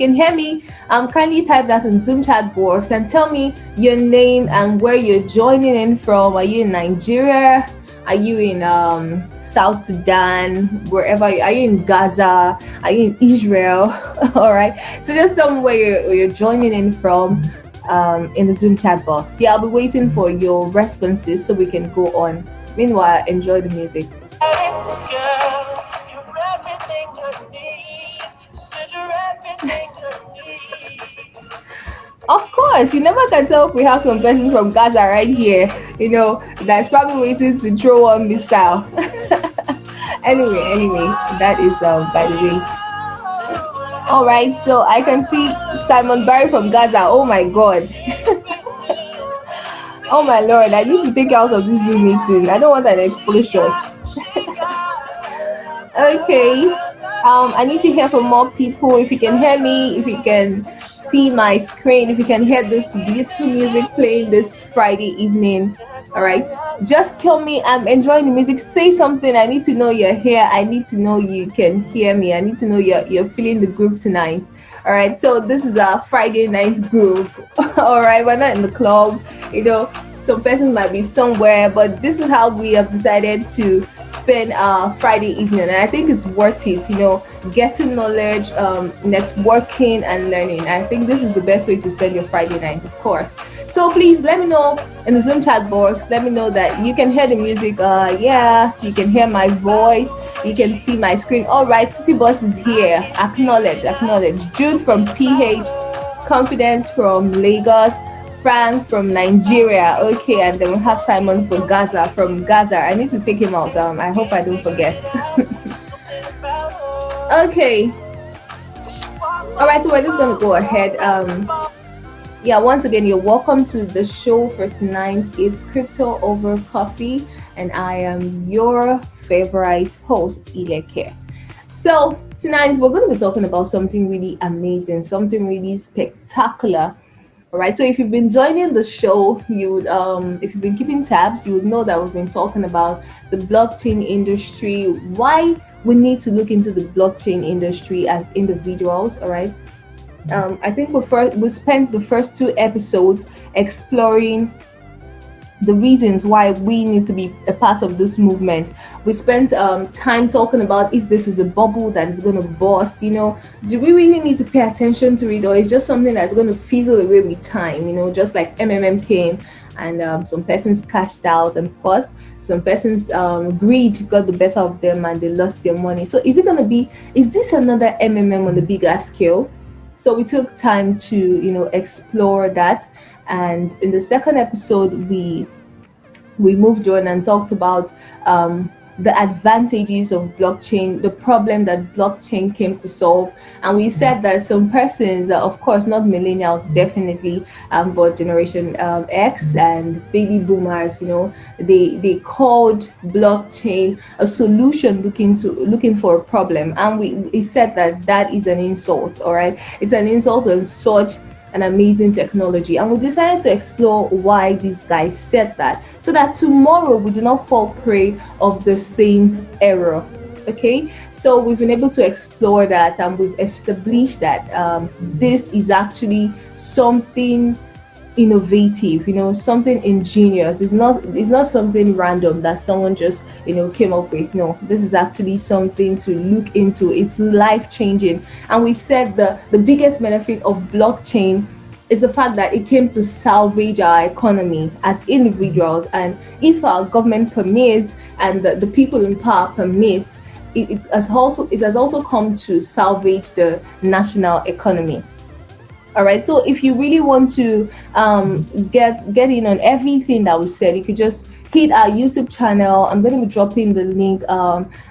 can hear me, kindly type that in Zoom chat box and tell me your name and where you're joining in from. Are you in Nigeria? Are you in South Sudan? Wherever are you in Gaza? Are you in Israel? All right. So just tell me where you're joining in from in the Zoom chat box. Yeah, I'll be waiting for your responses so we can go on. Meanwhile, enjoy the music. Of course, you never can tell if we have some person from Gaza right here, that's probably waiting to throw one missile. anyway, that is by the way. All right, so I can see Simon Barry from Gaza. Oh my God. Oh my Lord, I need to take you out of this Zoom meeting. I don't want an explosion. Okay. I need to hear from more people. If you can hear me, if you can see my screen, if you can hear this beautiful music playing this Friday evening. All right. Just tell me I'm enjoying the music. Say something. I need to know you're here. I need to know you can hear me. I need to know you're feeling the group tonight. All right. So this is our Friday night group. All right. We're not in the club. Some persons might be somewhere, but this is how we have decided to spend our Friday evening, and I think it's worth it. Getting knowledge, networking, and learning. I think this is the best way to spend your Friday night, of course. So please let me know in the Zoom chat box. Let me know that you can hear the music. Yeah, you can hear my voice. You can see my screen. All right, City Boss is here. Acknowledge. Jude from PH, Confidence from Lagos, Frank from Nigeria. Okay, and then we have Simon from Gaza. I need to take him out. I hope I don't forget. Okay. All right, so we're just gonna go ahead. Once again, you're welcome to the show for tonight. It's Crypto Over Coffee, and I am your favorite host, Ileke. So tonight we're going to be talking about something really amazing, something really spectacular. All right, so if you've been joining the show, you would, if you've been keeping tabs, you would know that we've been talking about the blockchain industry, why we need to look into the blockchain industry as individuals. All right, I think we spent the first 2 episodes exploring the reasons why we need to be a part of this movement. We spent time talking about if this is a bubble that is going to burst. Do we really need to pay attention to it, or is just something that's going to fizzle away with time? Just like MMM came and some persons cashed out, and of course some persons greed got the better of them and they lost their money. So is this another MMM on the bigger scale? So we took time to explore that. And in the second episode, we moved on and talked about the advantages of blockchain, the problem that blockchain came to solve. And we said that some persons, of course, not millennials, definitely, but Generation X and baby boomers, they called blockchain a solution looking for a problem. And we said that is an insult. All right, it's an insult on such an amazing technology, and we decided to explore why these guys said that, so that tomorrow we do not fall prey of the same error. Okay, so we've been able to explore that, and we've established that this is actually something innovative, something ingenious. It's not something random that someone just came up with. No, this is actually something to look into. It's life-changing. And we said the biggest benefit of blockchain is the fact that it came to salvage our economy as individuals, and if our government permits and the people in power permit, it has also come to salvage the national economy. All right, so if you really want to get in on everything that we said, you could just hit our YouTube channel. I'm going to be dropping the link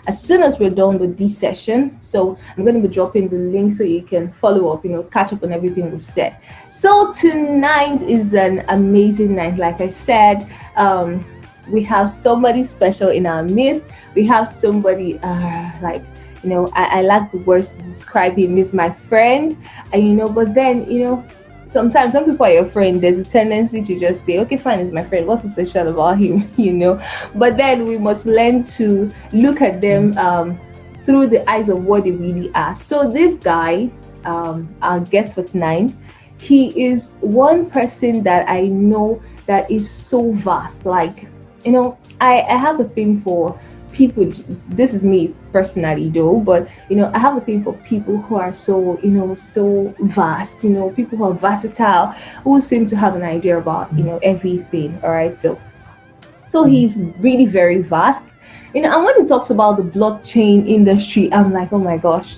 as soon as we're done with this session. So I'm going to be dropping the link so you can follow up, catch up on everything we've said. So tonight is an amazing night. Like I said, we have somebody special in our midst. We have somebody I lack the words to describe him. He's my friend, and but then sometimes some people are your friend. There's a tendency to just say, okay, fine, he's my friend. What's so special about him? But then we must learn to look at them through the eyes of what they really are. So this guy our guest for tonight. He is one person that I know that is so vast. Like, I have a thing for people. This is me personally though, but I have a thing for people who are so so vast, people who are versatile, who seem to have an idea about everything. All right, so he's really very vast. And when he talks about the blockchain industry, I'm like, oh my gosh.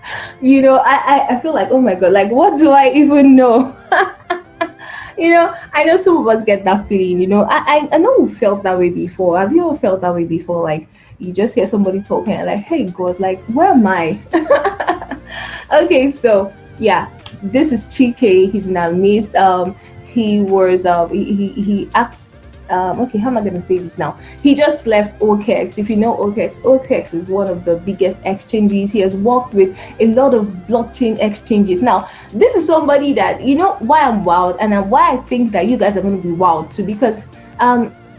I feel like, oh my god, like what do I even know? I know some of us get that feeling. I know we felt that way before. Have you ever felt that way before? Like you just hear somebody talking and like, hey God, like where am I? Okay, so yeah, this is Chike. He's in our midst. He was he act okay, how am I going to say this now? He just left OKX. If you know OKX, OKX is one of the biggest exchanges. He has worked with a lot of blockchain exchanges. Now, this is somebody that, why I'm wild and why I think that you guys are going to be wild too, because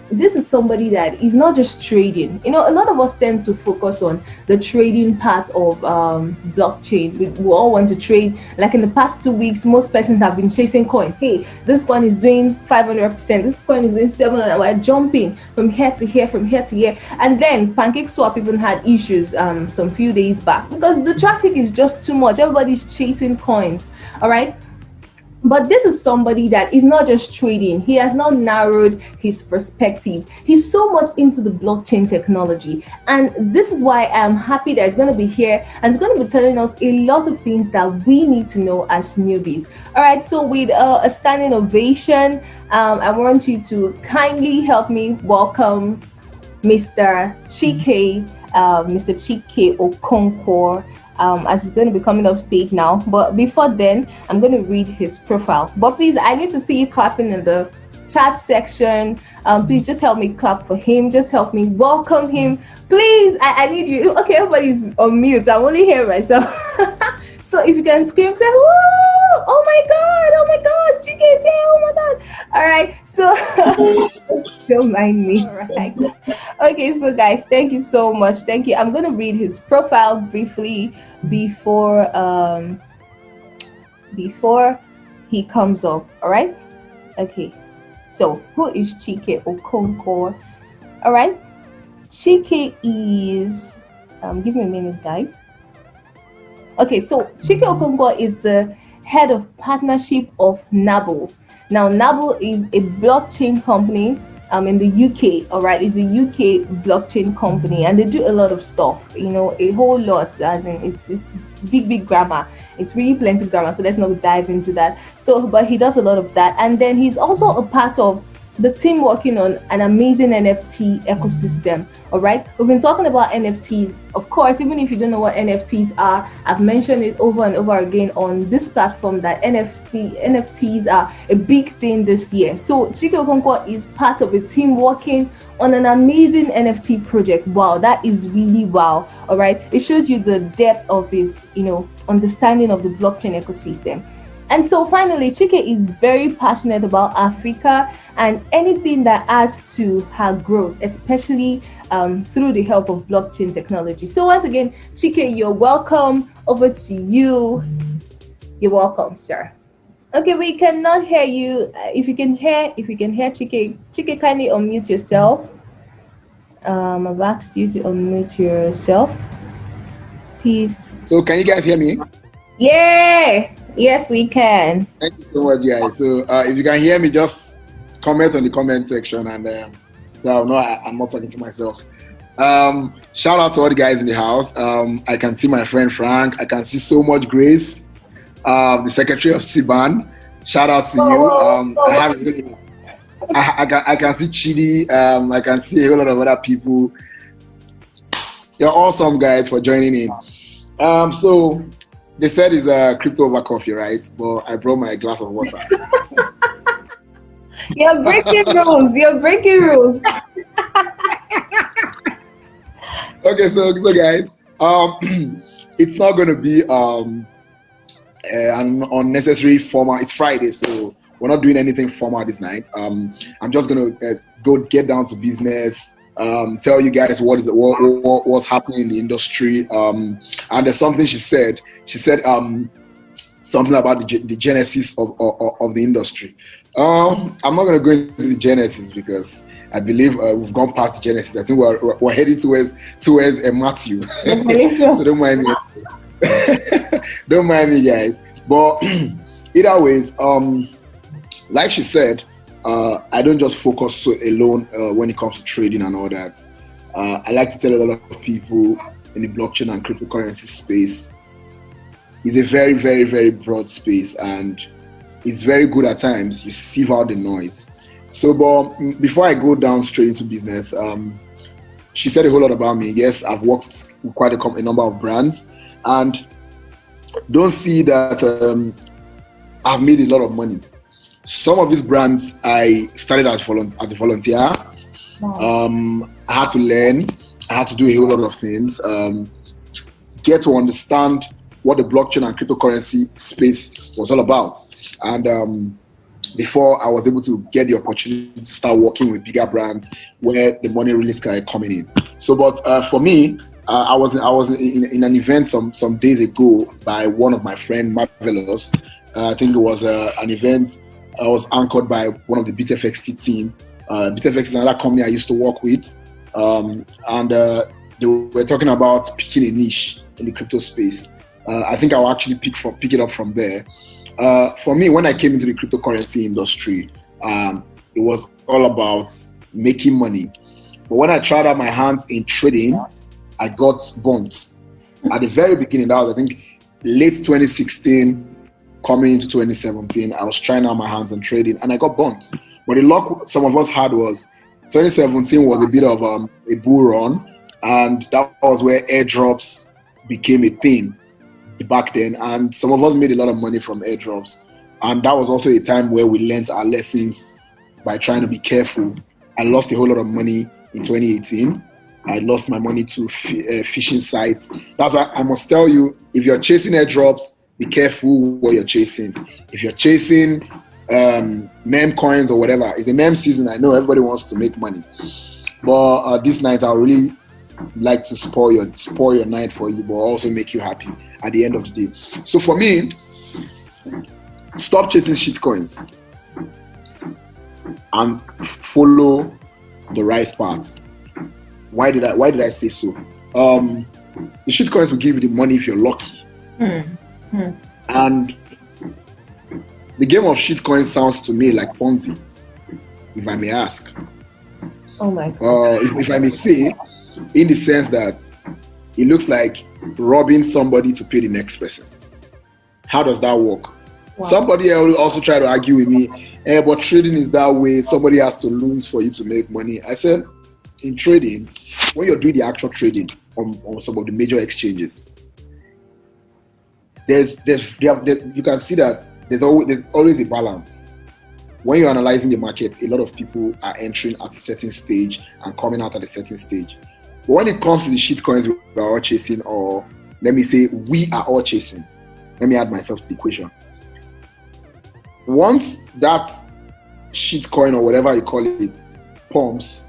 this is somebody that is not just trading. A lot of us tend to focus on the trading part of blockchain. We all want to trade. Like in the past 2 weeks, most persons have been chasing coin. Hey, this coin is doing 500%. This coin is doing 700%. We're jumping from here to here, from here to here. And then PancakeSwap even had issues some few days back because the traffic is just too much. Everybody's chasing coins. All right. But this is somebody that is not just trading. He has now narrowed his perspective. He's so much into the blockchain technology. And this is why I'm happy that he's going to be here and he's going to be telling us a lot of things that we need to know as newbies. All right, so with a standing ovation, I want you to kindly help me welcome Mr. Chike, Mr. Chike Okonkwo. As he's going to be coming up stage now. But before then, I'm going to read his profile. But please, I need to see you clapping in the chat section. Please just help me clap for him. Just help me welcome him. Please, I need you. Okay, everybody's on mute. I'm only hearing myself. So if you can scream, say, woo! Oh my God! Oh my gosh! Chike is here! Oh my God! All right, so don't mind me. All right. Okay, so guys, thank you so much. Thank you. I'm gonna read his profile briefly before he comes up. All right. Okay. So who is Chike Okonkwo? All right. Chike is give me a minute, guys. Okay, so Chike Okonkwo is the head of partnership of Knabu. Now, Knabu is a blockchain company in the UK, all right? It's a UK blockchain company, and they do a lot of stuff, a whole lot, as in it's big grammar. It's really plenty grammar, so let's not dive into that. So, but he does a lot of that, and then he's also a part of the team working on an amazing NFT ecosystem. All right, we've been talking about NFTs. Of course, even if you don't know what NFTs are, I've mentioned it over and over again on this platform that NFTs are a big thing this year. So Chike Okonkwo is part of a team working on an amazing NFT project. Wow, that is really wow. All right, it shows you the depth of his understanding of the blockchain ecosystem. And so finally, Chike is very passionate about Africa and anything that adds to her growth, especially through the help of blockchain technology. So once again, Chike, you're welcome. Over to you. You're welcome, sir. Okay, we cannot hear you. If you can hear Chike, kindly unmute yourself. I've asked you to unmute yourself, please. So can you guys hear me? Yeah. Yes, we can. Thank you so much, guys. So if you can hear me, just comment on the comment section, and so I'll know I'm not talking to myself. Shout out to all the guys in the house. I can see my friend Frank. I can see so much grace. The secretary of Siban. Shout out to you. I can see Chidi. I can see a whole lot of other people. You're awesome, guys, for joining in. So they said it's crypto over coffee, right? But I brought my glass of water. You're breaking rules. You're breaking rules. Okay, so guys, it's not going to be an unnecessary formal. It's Friday, so we're not doing anything formal this night. I'm just going to go get down to business, tell you guys what's happening in the industry. And there's something she said. She said something about the genesis of the industry. I'm not going to go into the genesis because I believe we've gone past the genesis. I think we're heading towards Matthew. So don't mind me. Don't mind me, guys. But either ways, like she said, I don't just focus alone when it comes to trading and all that. I like to tell a lot of people in the blockchain and cryptocurrency space, it's a very, very, very broad space, and it's very good at times. You sieve out the noise. So, but before I go down straight into business, she said a whole lot about me. Yes, I've worked with quite a number of brands, and don't see that I've made a lot of money. Some of these brands I started as a volunteer. Wow. I had to learn. I had to do a whole lot of things. Get to understand what the blockchain and cryptocurrency space was all about. And before I was able to get the opportunity to start working with bigger brands where the money really started coming in. So, but for me, I was in an event some days ago by one of my friends, Marvelous. I think it was an event I was anchored by one of the BitFXT team. BitFX is another company I used to work with. And they were talking about picking a niche in the crypto space. I think I'll actually pick it up from there. For me, when I came into the cryptocurrency industry, it was all about making money. But when I tried out my hands in trading, I got burnt. At the very beginning, that was, I think, late 2016, coming into 2017, I was trying out my hands in trading, and I got burnt. But the luck some of us had was 2017 was a bit of a bull run, and that was where airdrops became a thing back then. And some of us made a lot of money from airdrops. And that was also a time where we learned our lessons by trying to be careful. I lost a whole lot of money in 2018. I lost my money to phishing sites. That's why I must tell you, if you're chasing airdrops, be careful what you're chasing. If you're chasing meme coins or whatever, it's a meme season. I know everybody wants to make money, but this night I really like to spoil your night for you, but also make you happy at the end of the day. So for me, stop chasing shit coins and follow the right path. Why did I say so? The shit coins will give you the money if you're lucky. And the game of shit coins sounds to me like Ponzi, if I may ask. Oh my God. If I may say, in the sense that it looks like robbing somebody to pay the next person. How does that work? Wow. Somebody will also try to argue with me, but trading is that way. Somebody has to lose for you to make money. I said, in trading, when you're doing the actual trading on some of the major exchanges, you can see that there's always a balance. When you're analyzing the market, a lot of people are entering at a certain stage and coming out at a certain stage. But when it comes to the shit coins we are all chasing, or let me say we are all chasing, let me add myself to the equation. Once that shit coin or whatever you call it pumps,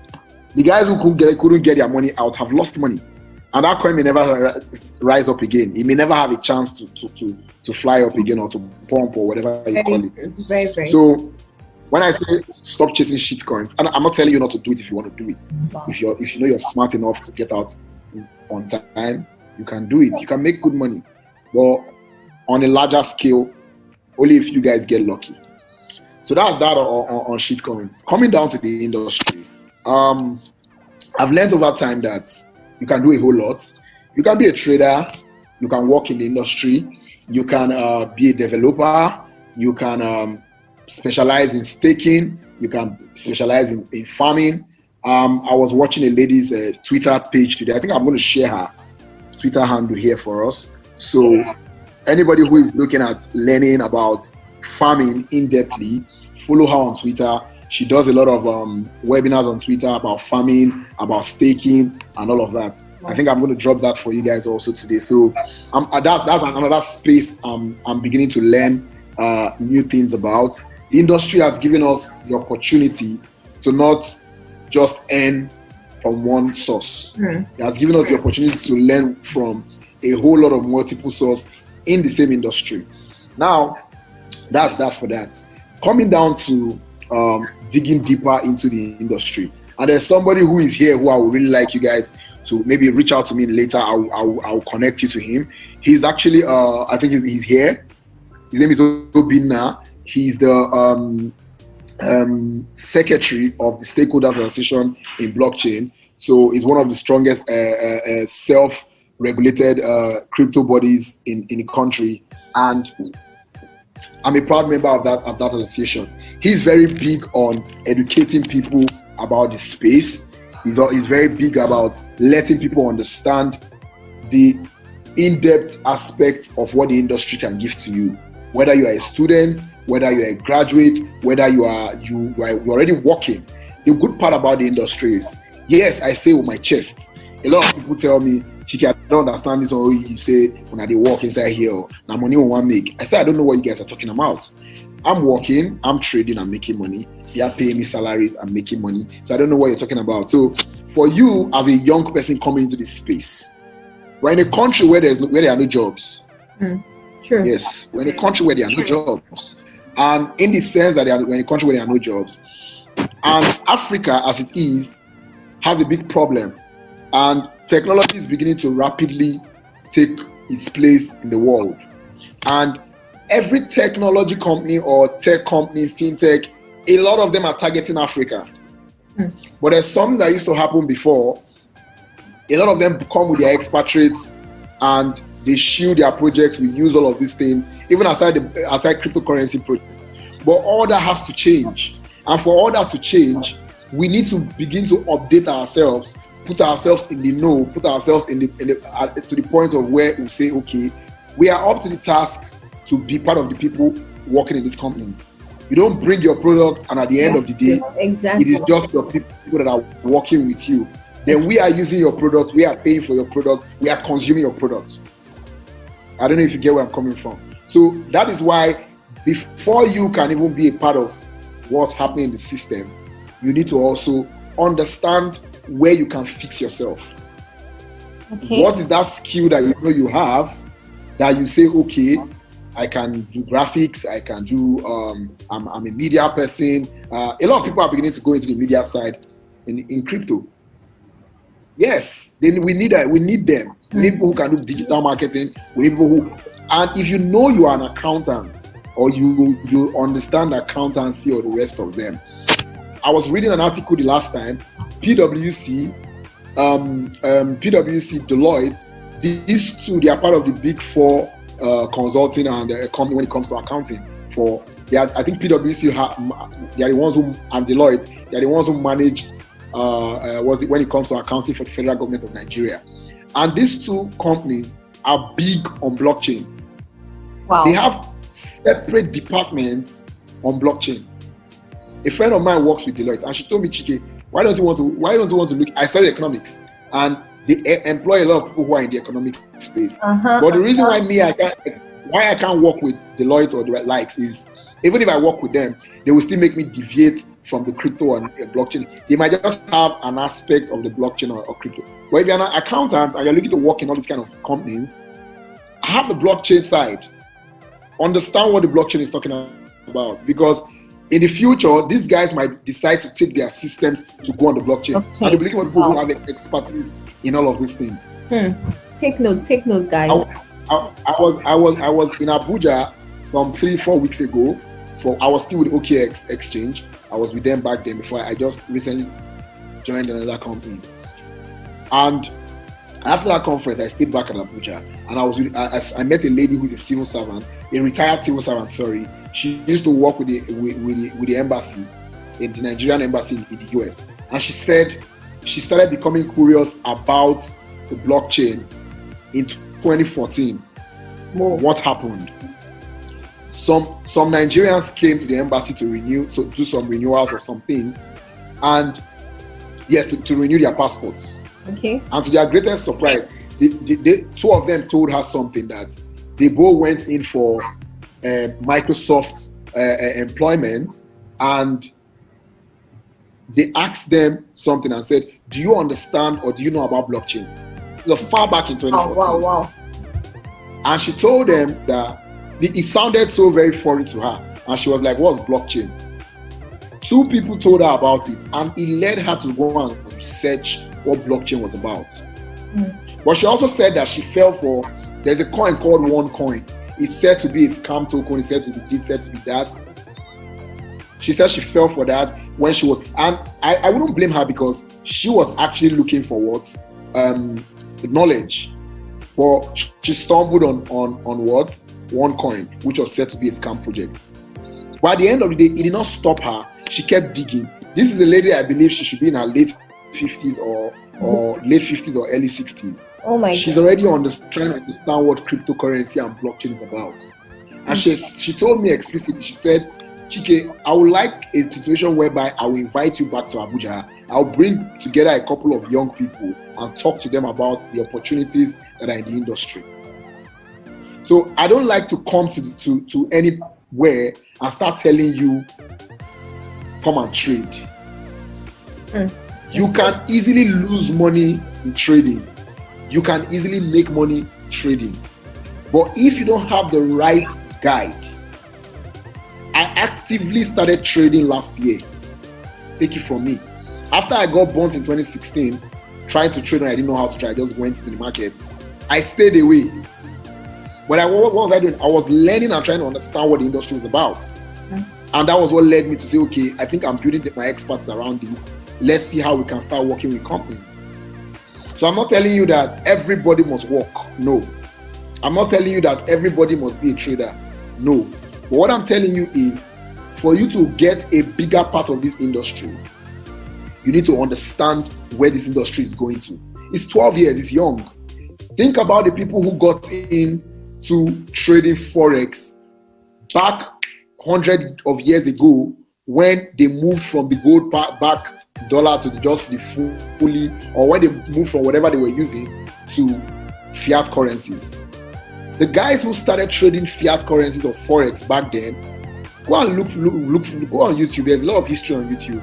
the guys who couldn't get their money out have lost money. And that coin may never rise up again. It may never have a chance to fly up again or to pump or whatever you call it. Very, very. So when I say stop chasing shit coins, and I'm not telling you not to do it if you want to do it. Wow. If you know you're smart enough to get out on time, you can do it. You can make good money. But on a larger scale, only if you guys get lucky. So that's that on shit coins. Coming down to the industry, I've learned over time that you can do a whole lot. You can be a trader. You can work in the industry. You can be a developer. You can specialize in staking. You can specialize in farming. I was watching a lady's Twitter page today. I think I'm going to share her Twitter handle here for us. So anybody who is looking at learning about farming in-depthly, follow her on Twitter. She does a lot of webinars on Twitter about farming, about staking, and all of that. I think I'm going to drop that for you guys also today. So that's another space I'm beginning to learn new things about. The industry has given us the opportunity to not just earn on one source. It has given us the opportunity to learn from a whole lot of multiple sources in the same industry. Now, that's that for that. Coming down to digging deeper into the industry. And there's somebody who is here who I would really like you guys to maybe reach out to me later. I'll connect you to him. He's actually, I think he's here. His name is Obinna. He's the secretary of the Stakeholders Association in blockchain. So he's one of the strongest self-regulated crypto bodies in the country. And I'm a proud member of that association. He's very big on educating people about the space. He's very big about letting people understand the in-depth aspect of what the industry can give to you. Whether you are a student, whether you're a graduate, whether you're already working. The good part about the industry is, yes, I say with my chest. A lot of people tell me, Chike, I don't understand this, or you say when they work inside here, now money on one make. I say I don't know what you guys are talking about. I'm working, I'm trading, I'm making money. They are paying me salaries, I'm making money. So I don't know what you're talking about. So for you as a young person coming into this space, we're in a country where there are no jobs. Sure. Yes, we're in a country where there are no jobs. And in the sense that we're in a country where there are no jobs. And Africa, as it is, has a big problem. And technology is beginning to rapidly take its place in the world. And every technology company or tech company, fintech, a lot of them are targeting Africa. But there's something that used to happen before. A lot of them come with their expatriates and they shield their projects. We use all of these things, even aside cryptocurrency projects. But all that has to change. And for all that to change, we need to begin to update ourselves, put ourselves in the know, put ourselves to the point of where we say, okay, we are up to the task to be part of the people working in these companies. You don't bring your product, and at the end of the day, exactly, it is just your people that are working with you. Then we are using your product, we are paying for your product, we are consuming your product. I don't know if you get where I'm coming from. So that is why before you can even be a part of what's happening in the system, you need to also understand where you can fix yourself. Okay. What is that skill that you know you have that you say, okay, I can do graphics, I can do, I'm a media person. A lot of people are beginning to go into the media side in crypto. Yes, then we need them. We need people who can do digital marketing. We need people who, and if you know you are an accountant or you understand accountancy or the rest of them. I was reading an article the last time, PwC, Deloitte, these two, they are part of the big four consulting and company when it comes to accounting. I think PwC, they are the ones who, and Deloitte, they are the ones who manage when it comes to accounting for the federal government of Nigeria. And these two companies are big on blockchain. Wow. They have separate departments on blockchain. A friend of mine works with Deloitte, and she told me, Chike, why don't you want to look? I studied economics, and they employ a lot of people who are in the economic space. But the reason why I can't work with Deloitte or the likes is, even if I work with them, they will still make me deviate from the crypto and blockchain. They might just have an aspect of the blockchain or crypto. But if you're an accountant and you're looking to work in all these kind of companies, have the blockchain side. Understand what the blockchain is talking about, because in the future, these guys might decide to take their systems to go on the blockchain. Okay. And they're looking for people who have expertise in all of these things. Take note, guys. I was in Abuja from 3-4 weeks ago. I was still with OKX Exchange. I was with them back then before I just recently joined another company. And after that conference, I stayed back in Abuja, and I met a lady who's a civil servant, a retired civil servant. Sorry, she used to work with the embassy, in the Nigerian embassy in the US, and she said she started becoming curious about the blockchain in 2014. What happened? Some Nigerians came to the embassy to do some renewals of some things, and yes, to renew their passports. Okay. And to their greatest surprise, two of them told her something, that they both went in for Microsoft employment, and they asked them something and said, do you understand or do you know about blockchain? It was far back in 2014. Oh, wow. And she told them that it sounded so very foreign to her. And she was like, what's blockchain? 2 people told her about it, and it led her to go and research what blockchain was about. But she also said that she fell for, there's a coin called OneCoin. It's said to be a scam token, it's said to be this, said to be that. She said she fell for that when she was, and I wouldn't blame her because she was actually looking for what? Knowledge. But she stumbled on what? OneCoin, which was said to be a scam project. But at the end of the day, it did not stop her. She kept digging. This is a lady, I believe she should be in her late 50s or late 50s or early 60s. Oh my She's God. already trying to understand what cryptocurrency and blockchain is about. And she told me explicitly, she said, Chike, I would like a situation whereby I will invite you back to Abuja. I'll bring together a couple of young people and talk to them about the opportunities that are in the industry. So I don't like to come to anywhere and start telling you, come and trade. You can easily lose money in trading. You can easily make money trading. But if you don't have the right guide, I actively started trading last year. Take it from me. After I got burnt in 2016, trying to trade when I didn't know how to trade, I just went to the market. I stayed away. But what was I doing? I was learning and trying to understand what the industry was about. And that was what led me to say, okay, I think I'm building my experts around this. Let's see how we can start working with companies. So I'm not telling you that everybody must work. No. I'm not telling you that everybody must be a trader. No. But what I'm telling you is, for you to get a bigger part of this industry, you need to understand where this industry is going to. It's 12 years, it's young. Think about the people who got into trading Forex back 100 of years ago when they moved from the gold-backed dollar to just the fully, or when they moved from whatever they were using to fiat currencies. The guys who started trading fiat currencies or Forex back then, go and look, go on YouTube. There's a lot of history on YouTube.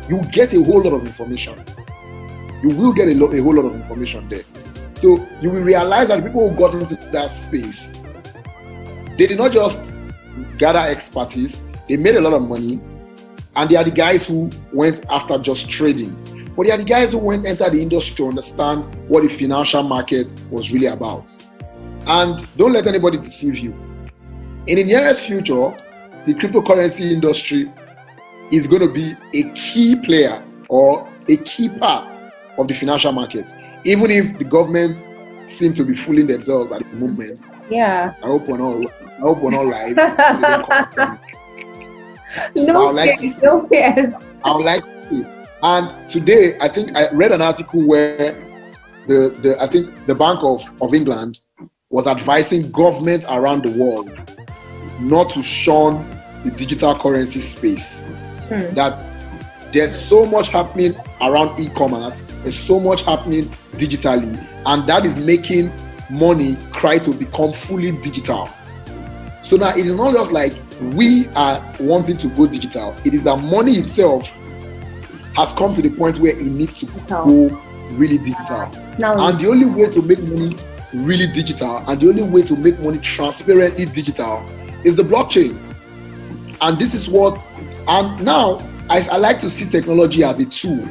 You get a whole lot of information. You will get a whole lot of information there. So you will realize that people who got into that space, they did not just gather expertise, they made a lot of money, and they are the guys who went after just trading. But they are the guys who enter the industry to understand what the financial market was really about. And don't let anybody deceive you. In the nearest future, the cryptocurrency industry is going to be a key player or a key part of the financial market. Even if the government seem to be fooling themselves at the moment. Yeah. I hope we're not live. No fears, no fears. I would like to see. And today, I think I read an article where I think the Bank of England was advising government around the world not to shun the digital currency space. That there's so much happening around e-commerce, there's so much happening digitally, and that is making money try to become fully digital. So now it is not just like we are wanting to go digital, it is that money itself has come to the point where it needs to go really digital. And the only way to make money really digital and the only way to make money transparently digital is the blockchain. And this is what, and now I like to see technology as a tool.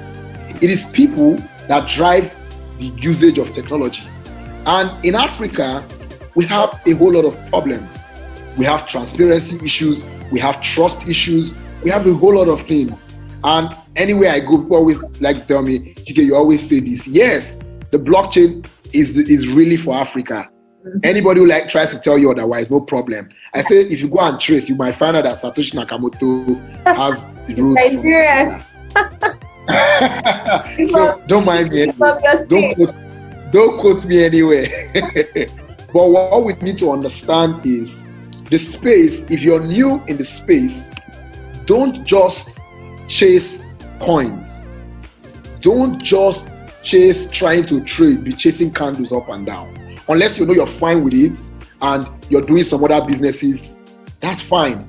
It is people that drive the usage of technology. And in Africa, we have a whole lot of problems. We have transparency issues, we have trust issues, we have a whole lot of things. And anywhere I go, people always like to tell me, Chike, you always say this. Yes, the blockchain is really for Africa. Anybody who tries to tell you otherwise, no problem. I say if you go and trace, you might find out that Satoshi Nakamoto has the roots from Africa. So don't mind me anyway. Don't quote me anyway. But what we need to understand is the space. If you're new in the space, don't just chase coins. Don't just chase trying to trade, be chasing candles up and down. Unless you know you're fine with it and you're doing some other businesses, that's fine.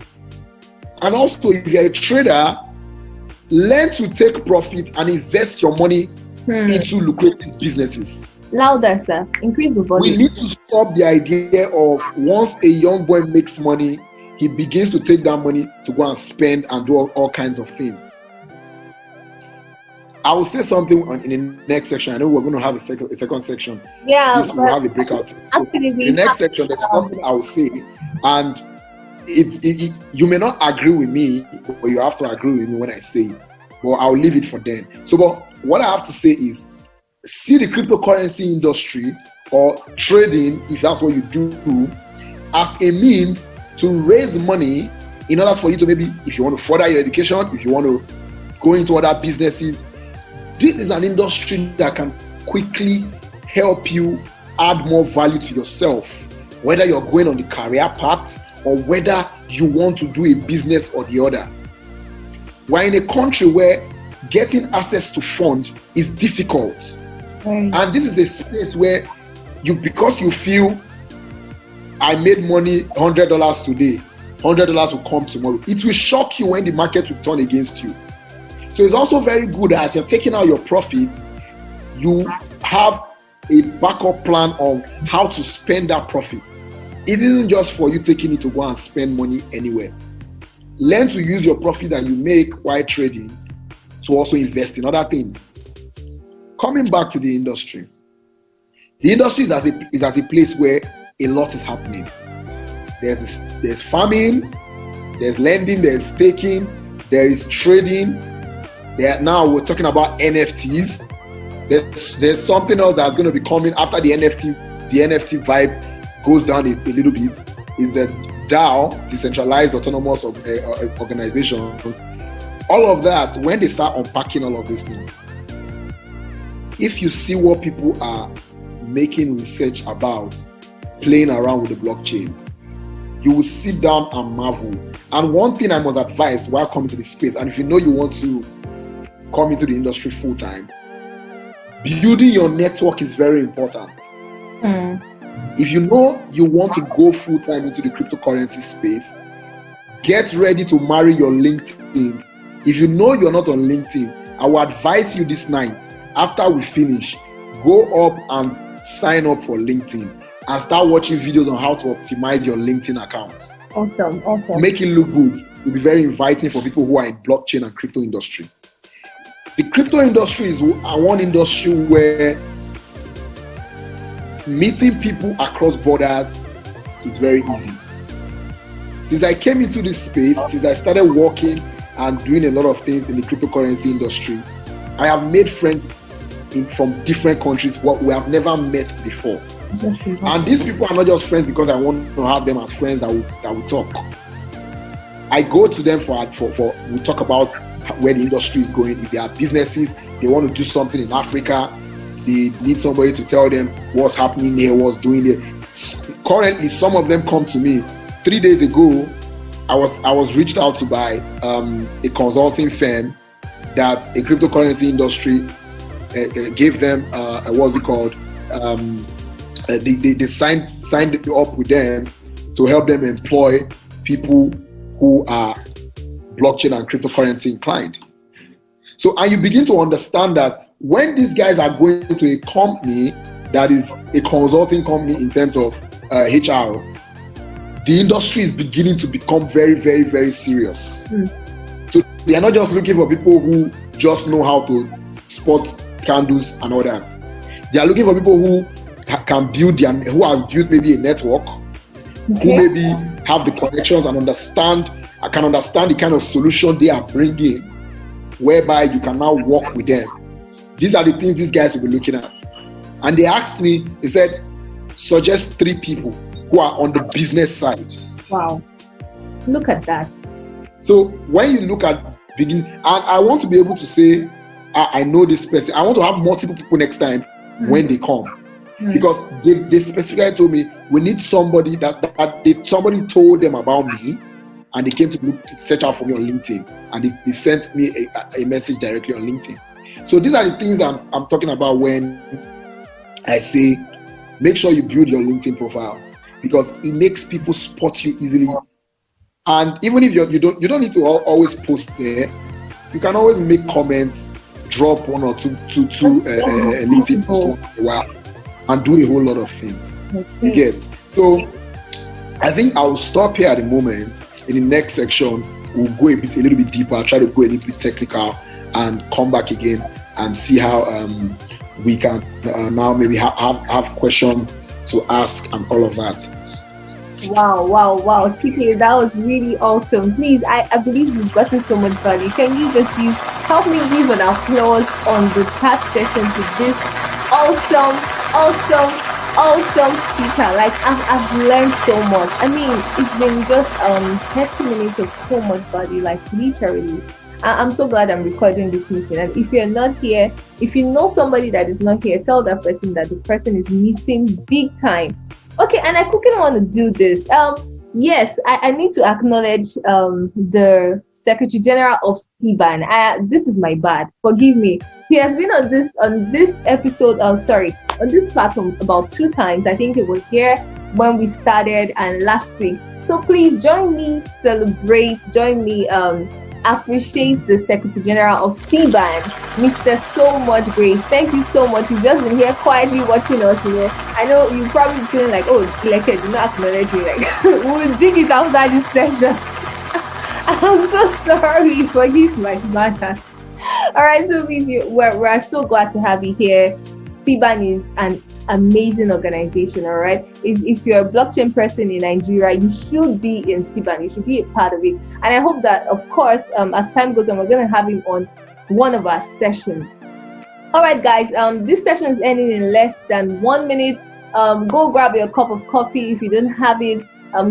And also, if you're a trader, learn to take profit and invest your money into lucrative businesses. Louder, sir. Increase the volume. We need to stop the idea of once a young boy makes money, he begins to take that money to go and spend and do all kinds of things. I will say something in the next section. I know we're going to have a second section. Yeah, we'll have a breakout. Actually, in the next section, there's something I will say, and you may not agree with me, but you have to agree with me when I say it. But I'll leave it for then. So, but what I have to say is, see the cryptocurrency industry or trading, if that's what you do, as a means to raise money in order for you to maybe, if you want to further your education, if you want to go into other businesses. This is an industry that can quickly help you add more value to yourself, whether you're going on the career path or whether you want to do a business or the other. We're in a country where getting access to funds is difficult. And this is a space where because you feel I made money $100 today, $100 will come tomorrow. It will shock you when the market will turn against you. So it's also very good that as you're taking out your profit, you have a backup plan on how to spend that profit. It isn't just for you taking it to go and spend money anywhere. Learn to use your profit that you make while trading to also invest in other things. Coming back to the industry. The industry is at a place where a lot is happening. There's farming, there's lending, there's staking, there is trading. Now we're talking about NFTs. There's something else that's going to be coming after the NFT. The NFT vibe goes down a little bit. Is a DAO, decentralized autonomous organizations. All of that, when they start unpacking all of these things, if you see what people are making research about, playing around with the blockchain, you will sit down and marvel. And one thing I must advise while coming to this space, and if you know you want to come into the industry full time, building your network is very important. If you know you want to go full time into the cryptocurrency space, get ready to marry your LinkedIn. If you know you're not on LinkedIn, I will advise you this night, after we finish, go up and sign up for LinkedIn and start watching videos on how to optimize your LinkedIn accounts. Awesome. Make it look good. It will be very inviting for people who are in blockchain and crypto industry. The crypto industry is one industry where meeting people across borders is very easy. Since I came into this space, since I started working and doing a lot of things in the cryptocurrency industry, I have made friends from different countries what we have never met before. And these people are not just friends because I want to have them as friends that will talk. I go to them for we talk about where the industry is going. If they are businesses, they want to do something in Africa, they need somebody to tell them what's happening there, what's doing there. Currently, some of them come to me. 3 days ago, I was reached out to by a consulting firm that a cryptocurrency industry gave them what's it called? They signed up with them to help them employ people who are blockchain and cryptocurrency inclined. So, and you begin to understand that when these guys are going to a company that is a consulting company in terms of HR, the industry is beginning to become very, very, very serious. So they are not just looking for people who just know how to spot candles and all that. They are looking for people who can build who has built maybe a network, who maybe have the connections and can understand the kind of solution they are bringing, whereby you can now work with them. These are the things these guys will be looking at. And they asked me, they said, suggest 3 people who are on the business side. Wow. Look at that. So when you look at and I want to be able to say, I know this person. I want to have multiple people next time when they come. Because they specifically told me, we need somebody somebody told them about me, and they came to search out for me on LinkedIn, and they sent me a message directly on LinkedIn. So these are the things I'm talking about when I say, make sure you build your LinkedIn profile, because it makes people spot you easily. And even if you don't need to always post there, you can always make comments drop one or two LinkedIn posts once in a while and do a whole lot of things. You get. So I think I'll stop here at the moment. In the next section, we'll go a little bit deeper, try to go a little bit technical, and come back again and see how we can now maybe have questions to ask and all of that. Wow, Chike, that was really awesome. Please, I believe we've gotten so much value. Can you just help me give an applause on the chat session to this awesome speaker. Like, I've learned so much. I mean, it's been just 30 minutes of so much value, like literally. I'm so glad I'm recording this meeting. And if you're not here, if you know somebody that is not here, tell that person that the person is missing big time. Okay, and I quickly want to do this. Yes, I need to acknowledge the Secretary General of CBAN. This is my bad. Forgive me. He has been on this episode on this platform about 2 times. I think it was here when we started and last week. So please join me, celebrate, join me, appreciate the Secretary General of CBAN, Mr. So Much Grace. Thank you so much. You've just been here quietly watching us. I know you're probably feeling like, oh, like, do not acknowledge me. Like, we'll dig it after this session. I'm so sorry. Forgive my matter. All right, so we're so glad to have you here. CBAN is an amazing organization. All right, if you're a blockchain person in Nigeria, you should be in CBAN. You should be a part of it. And I hope that, of course, as time goes on, we're going to have him on one of our sessions. All right, guys. This session is ending in less than 1 minute. Go grab your cup of coffee if you don't have it.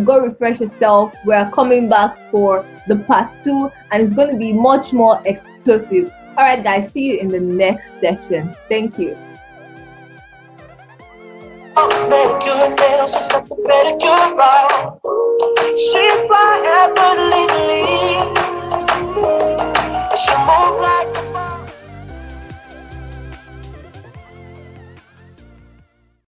Go refresh yourself. We're coming back for the part 2, and it's going to be much more explosive. All right, guys. See you in the next session. Thank you. Manicure nails or something pedicure, right?